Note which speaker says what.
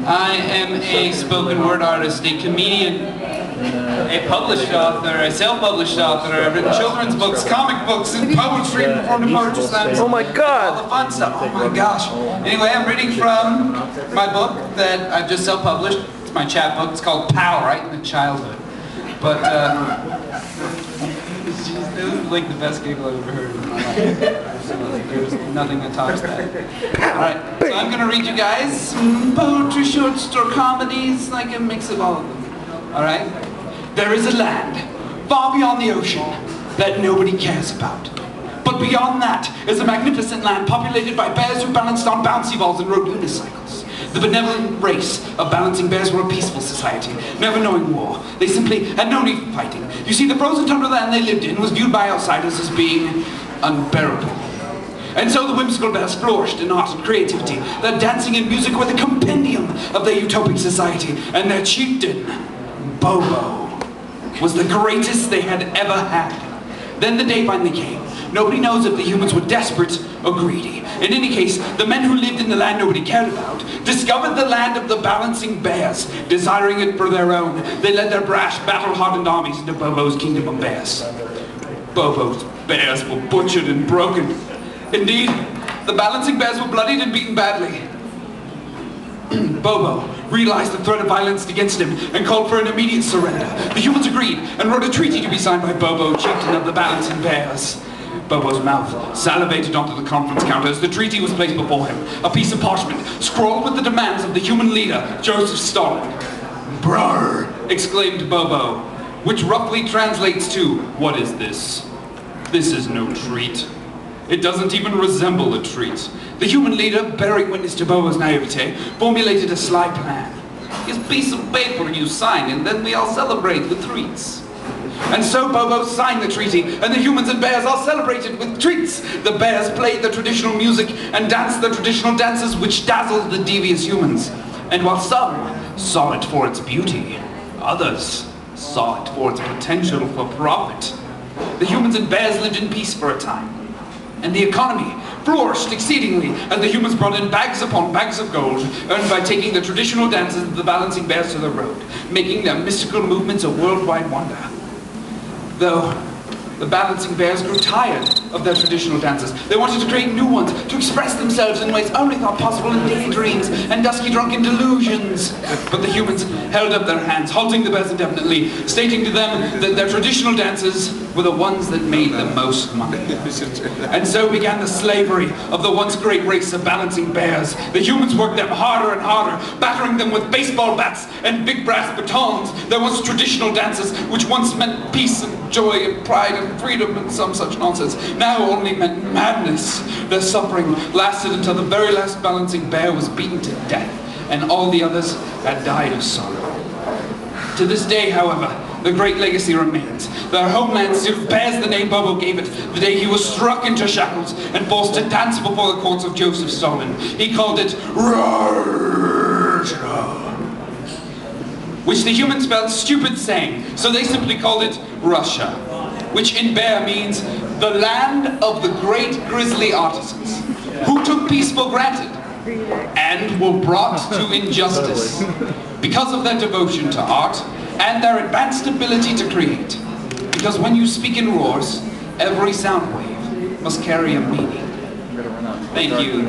Speaker 1: I am a spoken word artist, a comedian, a published author, a self-published author. I've written children's books, comic books, and poetry, and performed in poetry slams.
Speaker 2: Oh my God!
Speaker 1: All the fun stuff. Oh my gosh. Anyway, I'm reading from my book that I've just self-published. It's my chapbook. It's called Pal, right in the childhood. But it was like the best giggle I've ever heard in my life. There's nothing that tops that. Alright, so I'm gonna read you guys some poetry, short story, comedies, like a mix of all of them. Alright? There is a land far beyond the ocean that nobody cares about. But beyond that is a magnificent land populated by bears who balanced on bouncy balls and rode unicycles. The benevolent race of balancing bears were a peaceful society, never knowing war. They simply had no need for fighting. You see, the frozen tundra land they lived in was viewed by outsiders as being unbearable. And so the whimsical bears flourished in art and creativity. Their dancing and music were the compendium of their utopic society. And their chieftain, Bobo, was the greatest they had ever had. Then the day finally came. Nobody knows if the humans were desperate or greedy. In any case, the men who lived in the land nobody cared about discovered the land of the balancing bears, desiring it for their own. They led their brash, battle-hardened armies into Bobo's kingdom of bears. Bobo's bears were butchered and broken. Indeed, the balancing bears were bloodied and beaten badly. Bobo realized the threat of violence against him and called for an immediate surrender. The humans agreed and wrote a treaty to be signed by Bobo, chieftain of the balancing bears. Bobo's mouth salivated onto the conference counter as the treaty was placed before him. A piece of parchment scrawled with the demands of the human leader, Joseph Stalin. "Brrr!" exclaimed Bobo, which roughly translates to, "What is this? This is no treat. It doesn't even resemble a treat." The human leader, bearing witness to Bobo's naivete, formulated a sly plan. "This piece of paper you sign, and then we all celebrate with treats." And so Bobo signed the treaty, and the humans and bears all celebrated with treats. The bears played the traditional music and danced the traditional dances which dazzled the devious humans. And while some saw it for its beauty, others saw it for its potential for profit. The humans and bears lived in peace for a time, and the economy flourished exceedingly as the humans brought in bags upon bags of gold earned by taking the traditional dances of the balancing bears to the road, making their mystical movements a worldwide wonder. Though the balancing bears grew tired of their traditional dances. They wanted to create new ones, to express themselves in ways only thought possible in daydreams and dusky drunken delusions. But the humans held up their hands, halting the bears indefinitely, stating to them that their traditional dances were the ones that made the most money. And so began the slavery of the once great race of balancing bears. The humans worked them harder and harder, battering them with baseball bats and big brass batons. Their once traditional dances, which once meant peace and joy and pride and freedom and some such nonsense, now only meant madness. Their suffering lasted until the very last balancing bear was beaten to death, and all the others had died of sorrow. To this day, however, the great legacy remains. Their homeland still bears the name Bobo gave it the day he was struck into shackles and forced to dance before the courts of Joseph Stalin. He called it Russia, which the humans felt stupid saying, so they simply called it Russia, which in bear means the land of the great grizzly artisans, who took peace for granted and were brought to injustice because of their devotion to art and their advanced ability to create. Because when you speak in roars, every sound wave must carry a meaning. Thank you.